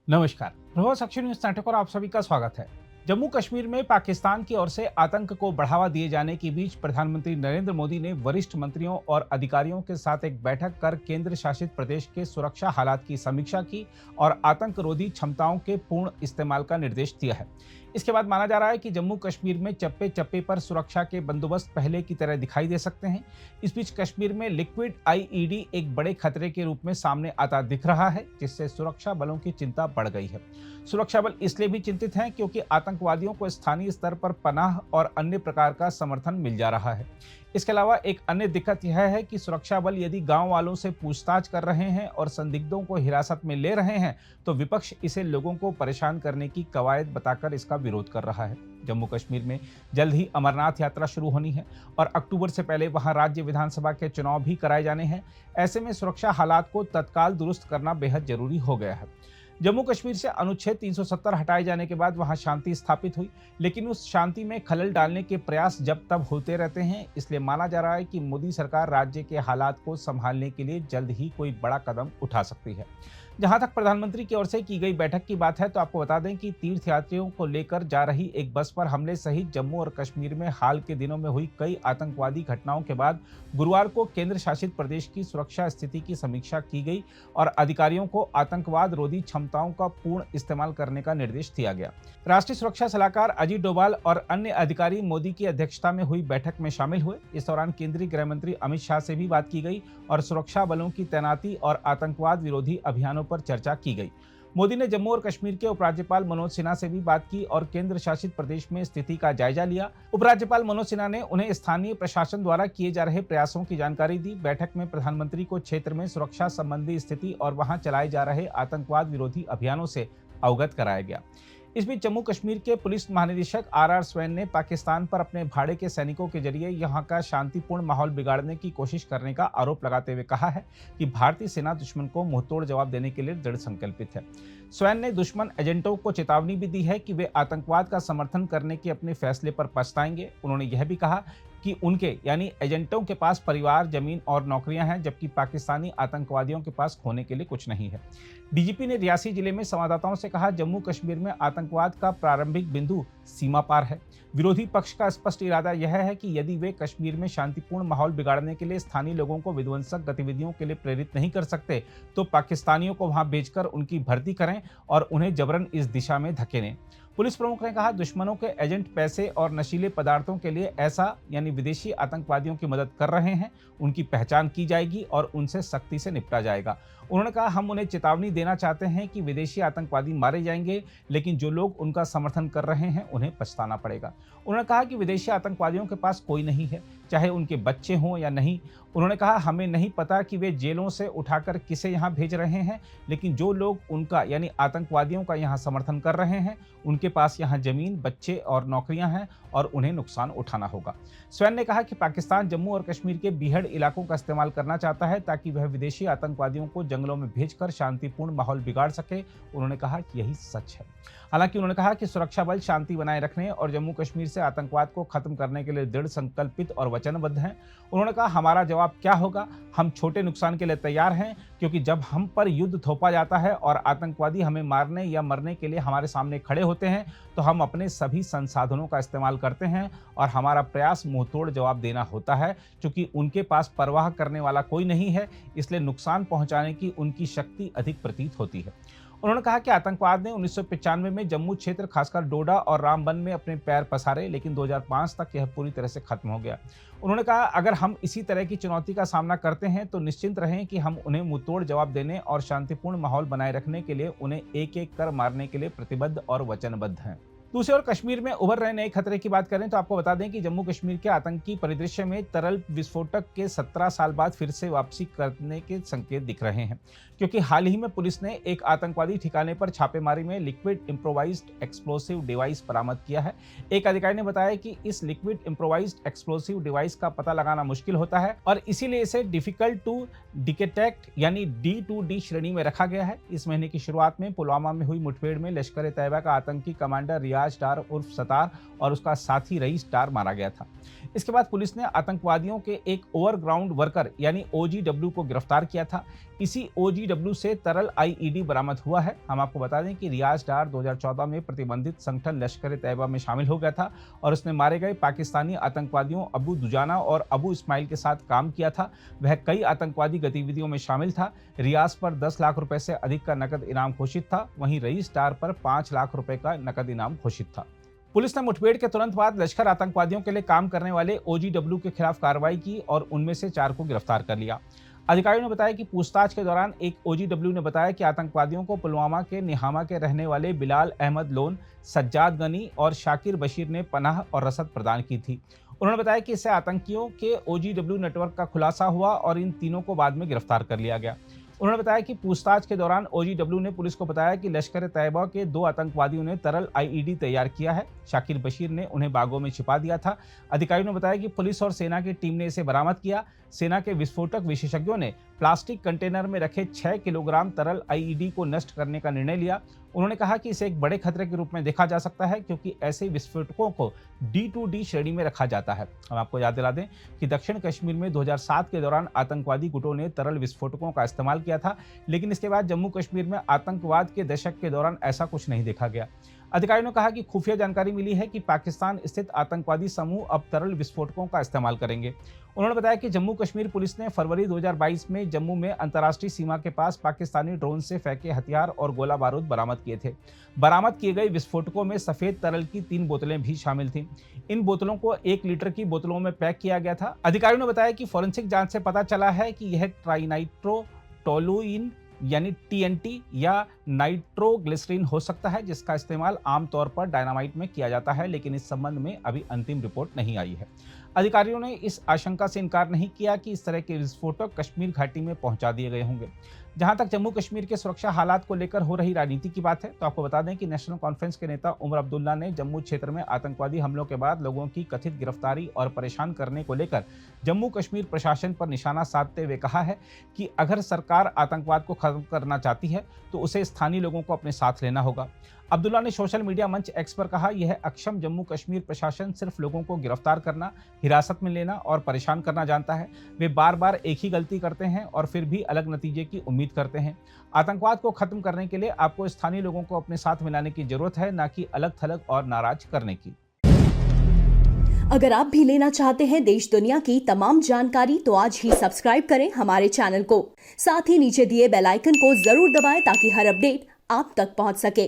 नमस्कार। प्रभात साक्षी न्यूज नाटक और आप सभी का स्वागत है। जम्मू कश्मीर में पाकिस्तान की ओर से आतंक को बढ़ावा दिए जाने के बीच प्रधानमंत्री नरेंद्र मोदी ने वरिष्ठ मंत्रियों और अधिकारियों के साथ एक बैठक कर केंद्र शासित प्रदेश के सुरक्षा हालात की समीक्षा की और आतंक रोधी क्षमताओं के पूर्ण इस्तेमाल का निर्देश दिया है। इसके बाद माना जा रहा है कि जम्मू कश्मीर में चप्पे चप्पे पर सुरक्षा के बंदोबस्त पहले की तरह दिखाई दे सकते हैं। इस बीच कश्मीर में लिक्विड आईईडी एक बड़े खतरे के रूप में सामने आता दिख रहा है, जिससे सुरक्षा बलों की चिंता बढ़ गई है। सुरक्षा बल इसलिए भी चिंतित हैं क्योंकि आतंकवादियों को स्थानीय स्तर पर पनाह और अन्य प्रकार का समर्थन मिल जा रहा है। इसके अलावा एक अन्य दिक्कत यह है कि सुरक्षा बल यदि गांव वालों से पूछताछ कर रहे हैं और संदिग्धों को हिरासत में ले रहे हैं, तो विपक्ष इसे लोगों को परेशान करने की कवायद बताकर इसका विरोध कर रहा है। जम्मू कश्मीर में जल्द ही अमरनाथ यात्रा शुरू होनी है और अक्टूबर से पहले वहां राज्य विधानसभा के चुनाव भी कराए जाने हैं। ऐसे में सुरक्षा हालात को तत्काल दुरुस्त करना बेहद जरूरी हो गया है। जम्मू कश्मीर से अनुच्छेद 370 हटाए जाने के बाद वहां शांति स्थापित हुई, लेकिन उस शांति में खलल डालने के प्रयास जब तब होते रहते हैं। इसलिए माना जा रहा है कि मोदी सरकार राज्य के हालात को संभालने के लिए जल्द ही कोई बड़ा कदम उठा सकती है। जहां तक प्रधानमंत्री की ओर से की गई बैठक की बात है, तो आपको बता दें कि तीर्थयात्रियों को लेकर जा रही एक बस पर हमले सहित जम्मू और कश्मीर में हाल के दिनों में हुई कई आतंकवादी घटनाओं के बाद गुरुवार को केंद्र शासित प्रदेश की सुरक्षा स्थिति की समीक्षा की गई और अधिकारियों को आतंकवाद रोधी क्षमताओं का पूर्ण इस्तेमाल करने का निर्देश दिया गया। राष्ट्रीय सुरक्षा सलाहकार अजीत डोभाल और अन्य अधिकारी मोदी की अध्यक्षता में हुई बैठक में शामिल हुए। इस दौरान केंद्रीय गृह मंत्री अमित शाह से भी बात की गई और सुरक्षा बलों की तैनाती और आतंकवाद विरोधी अभियानों पर चर्चा की गई। मोदी ने जम्मू और कश्मीर के उपराज्यपाल मनोज सिन्हा से भी बात की और केंद्र शासित प्रदेश में स्थिति का जायजा लिया। उपराज्यपाल मनोज सिन्हा ने उन्हें स्थानीय प्रशासन द्वारा किए जा रहे प्रयासों की जानकारी दी। बैठक में प्रधानमंत्री को क्षेत्र में सुरक्षा संबंधी स्थिति और वहां चलाए जा रहे आतंकवाद विरोधी अभियानों से अवगत कराया गया। इस बीच जम्मू कश्मीर के पुलिस महानिदेशक आर स्वैन ने पाकिस्तान पर अपने भाड़े के सैनिकों के जरिए यहां का शांतिपूर्ण माहौल बिगाड़ने की कोशिश करने का आरोप लगाते हुए कहा है कि भारतीय सेना दुश्मन को मुंहतोड़ जवाब देने के लिए दृढ़ संकल्पित है। स्वैन ने दुश्मन एजेंटों को चेतावनी भी दी है कि वे आतंकवाद का समर्थन करने के अपने फैसले पर पछताएंगे। उन्होंने यह भी कहा कि उनके यानी एजेंटों के पास परिवार, जमीन और नौकरियां हैं, जबकि पाकिस्तानी आतंकवादियों के पास खोने के लिए कुछ नहीं है। डीजीपी ने रियासी जिले में संवाददाताओं से कहा, जम्मू कश्मीर में आतंकवाद का प्रारंभिक बिंदु सीमा पार है। विरोधी पक्ष का स्पष्ट इरादा यह है कि यदि वे कश्मीर में शांतिपूर्ण माहौल बिगाड़ने के लिए स्थानीय लोगों को विध्वंसक गतिविधियों के लिए प्रेरित नहीं कर सकते, तो पाकिस्तानियों को वहां भेजकर उनकी भर्ती करें और उन्हें जबरन इस दिशा में धकेलें। पुलिस प्रमुख ने कहा, दुश्मनों के एजेंट पैसे और नशीले पदार्थों के लिए ऐसा यानी विदेशी आतंकवादियों की मदद कर रहे हैं। उनकी पहचान की जाएगी और उनसे सख्ती से निपटा जाएगा। उन्होंने कहा, हम उन्हें चेतावनी देना चाहते हैं कि विदेशी आतंकवादी मारे जाएंगे, लेकिन जो लोग उनका समर्थन कर रहे हैं उन्हें पछताना पड़ेगा। उन्होंने कहा कि विदेशी आतंकवादियों के पास कोई नहीं है, चाहे उनके बच्चे हों या नहीं। उन्होंने कहा, हमें नहीं पता कि वे जेलों से उठाकर किसे यहाँ भेज रहे हैं, लेकिन जो लोग उनका यानी आतंकवादियों का यहाँ समर्थन कर रहे हैं, उनके पास यहाँ जमीन, बच्चे और नौकरियां हैं और उन्हें नुकसान उठाना होगा। स्वैन ने कहा कि पाकिस्तान जम्मू और कश्मीर के बीहड़ इलाकों का इस्तेमाल करना चाहता है ताकि वह विदेशी आतंकवादियों को जंगलों में भेजकर शांतिपूर्ण माहौल बिगाड़ सके। उन्होंने कहा कि यही सच है। हालांकि उन्होंने कहा कि सुरक्षा बल शांति बनाए रखने और जम्मू कश्मीर से आतंकवाद को खत्म करने के लिए दृढ़ संकल्पित और वचनबद्ध हैं। उन्होंने कहा, हमारा जवाब क्या होगा, हम छोटे नुकसान के लिए तैयार हैं, क्योंकि जब हम पर युद्ध थोपा जाता है और आतंकवादी हमें मारने या मरने के लिए हमारे सामने खड़े होते हैं, तो हम अपने सभी संसाधनों का इस्तेमाल करते हैं और हमारा प्रयास मुंहतोड़ जवाब देना होता है। क्योंकि उनके पास परवाह करने वाला कोई नहीं है, इसलिए नुकसान पहुंचाने की उनकी शक्ति अधिक प्रतीत होती है। उन्होंने कहा कि आतंकवाद ने 1995 में जम्मू क्षेत्र खासकर डोडा और रामबन में अपने पैर पसारे, लेकिन 2005 तक यह पूरी तरह से खत्म हो गया। उन्होंने कहा, अगर हम इसी तरह की चुनौती का सामना करते हैं तो निश्चिंत रहें कि हम उन्हें मुंहतोड़ जवाब देने और शांतिपूर्ण माहौल बनाए रखने के लिए उन्हें एक एक कर मारने के लिए प्रतिबद्ध और वचनबद्ध हैं। दूसरी ओर कश्मीर में उभर रहे नए खतरे की बात करें तो आपको बता दें कि जम्मू कश्मीर के आतंकी परिदृश्य में तरल विस्फोटक के 17 साल बाद फिर से वापसी करने के संकेत दिख रहे हैं, क्योंकि हाल ही में पुलिस ने एक आतंकवादी ठिकाने पर छापेमारी में लिक्विड इम्प्रोवाइज्ड एक्सप्लोसिव डिवाइस बरामद किया है। एक अधिकारी ने बताया कि इस लिक्विड इम्प्रोवाइज्ड एक्सप्लोसिव डिवाइस का पता लगाना मुश्किल होता है और इसीलिए इसे डिफिकल्ट टू डिटेक्ट यानी D2D श्रेणी में रखा गया है। इस महीने की शुरुआत में पुलवामा में हुई मुठभेड़ में लश्कर ए तैयबा का आतंकी कमांडर रियाज डार उर्फ सतार और उसका साथी रईस डार मारा गया था। इसके बाद पुलिस ने आतंकवादियों के एक ओवरग्राउंड वर्कर यानी OGW को गिरफ्तार किया था। इसी OGW से तरल IED बरामद हुआ है। हम आपको बता दें कि रियाज डार 2014 में प्रतिबंधित संगठन लश्कर-ए-तैयबा में शामिल हो गया था और उसने मारे गए पाकिस्तानी आतंकवादियों अबू दुजाना और अबू इस्माइल के साथ काम किया था। वह कई आतंकवादी गतिविधियों में शामिल था। रियाज पर 10 लाख रुपए से अधिक का नकद इनाम घोषित था, वहीं रईस डार पर 5 लाख रुपए का नकद इनाम घोषित था। पुलिस ने मुठभेड़ के तुरंत बाद लश्कर आतंकवादियों के लिए काम करने वाले OGW के खिलाफ कार्रवाई की और उनमें से 4 को गिरफ्तार कर लिया। अधिकारियों ने बताया कि पूछताछ के दौरान एक OGW ने बताया कि आतंकवादियों को पुलवामा के निहामा के रहने वाले बिलाल अहमद लोन, सज्जाद गनी और शाकिर बशीर ने पनाह और रसद प्रदान की थी। उन्होंने बताया कि इससे आतंकियों के OGW नेटवर्क का खुलासा हुआ और इन तीनों को बाद में गिरफ्तार कर लिया गया। उन्होंने बताया कि पूछताछ के दौरान OGW ने पुलिस को बताया कि लश्कर-ए-तैयबा के 2 आतंकवादियों ने तरल IED तैयार किया है। शाकिर बशीर ने उन्हें बागों में छिपा दिया था। अधिकारियों ने बताया कि पुलिस और सेना की टीम ने इसे बरामद किया। सेना के विस्फोटक विशेषज्ञों ने प्लास्टिक कंटेनर में रखे 6 किलोग्राम तरल IED को नष्ट करने का निर्णय लिया। उन्होंने कहा कि इसे एक बड़े खतरे के रूप में देखा जा सकता है क्योंकि ऐसे विस्फोटकों को D2D श्रेणी में रखा जाता है। हम आपको याद दिला दें कि दक्षिण कश्मीर में 2007 के दौरान आतंकवादी गुटों ने तरल विस्फोटकों का इस्तेमाल किया था, लेकिन इसके बाद जम्मू कश्मीर में आतंकवाद के दशक के दौरान ऐसा कुछ नहीं देखा गया। अधिकारियों ने कहा कि खुफिया जानकारी मिली है कि पाकिस्तान स्थित आतंकवादी समूह अब तरल विस्फोटकों का इस्तेमाल करेंगे। उन्होंने बताया कि जम्मू कश्मीर पुलिस ने फरवरी 2022 में जम्मू में अंतर्राष्ट्रीय सीमा के पास पाकिस्तानी ड्रोन से फेंके हथियार और गोला बारूद बरामद किए थे। बरामद किए गए विस्फोटकों में सफेद तरल की 3 बोतलें भी शामिल थीं। इन बोतलों को 1 लीटर की बोतलों में पैक किया गया था। अधिकारियों ने बताया कि फॉरेंसिक जांच से पता चला है कि यह ट्राइनाइट्रोटोलुइन यानी TNT या नाइट्रोग्लिसरीन हो सकता है, जिसका इस्तेमाल आमतौर पर डायनामाइट में किया जाता है, लेकिन इस संबंध में अभी अंतिम रिपोर्ट नहीं आई है। अधिकारियों ने इस आशंका से इनकार नहीं किया कि इस तरह के विस्फोटक कश्मीर घाटी में पहुंचा दिए गए होंगे। जहां तक जम्मू कश्मीर के सुरक्षा हालात को लेकर हो रही राजनीति की बात है, तो आपको बता दें कि नेशनल कॉन्फ्रेंस के नेता उमर अब्दुल्ला ने जम्मू क्षेत्र में आतंकवादी हमलों के बाद लोगों की कथित गिरफ्तारी और परेशान करने को लेकर जम्मू कश्मीर प्रशासन पर निशाना साधते हुए कहा है कि अगर सरकार आतंकवाद को खत्म करना चाहती है तो उसे स्थानीय लोगों को अपने साथ लेना होगा। अब्दुल्ला ने सोशल मीडिया मंच एक्स पर कहा, यह अक्षम जम्मू कश्मीर प्रशासन सिर्फ लोगों को गिरफ्तार करना, हिरासत में लेना और परेशान करना जानता है। वे बार बार एक ही गलती करते हैं और फिर भी अलग नतीजे की उम्मीद करते हैं। आतंकवाद को खत्म करने के लिए आपको स्थानीय लोगों को अपने साथ मिलाने की जरूरत है, न कि अलग थलग और नाराज करने की। अगर आप भी लेना चाहते हैं देश दुनिया की तमाम जानकारी तो आज ही सब्सक्राइब करें हमारे चैनल को। साथ ही नीचे दिए बेल आइकन को जरूर दबाएं ताकि हर अपडेट आप तक पहुंच सके।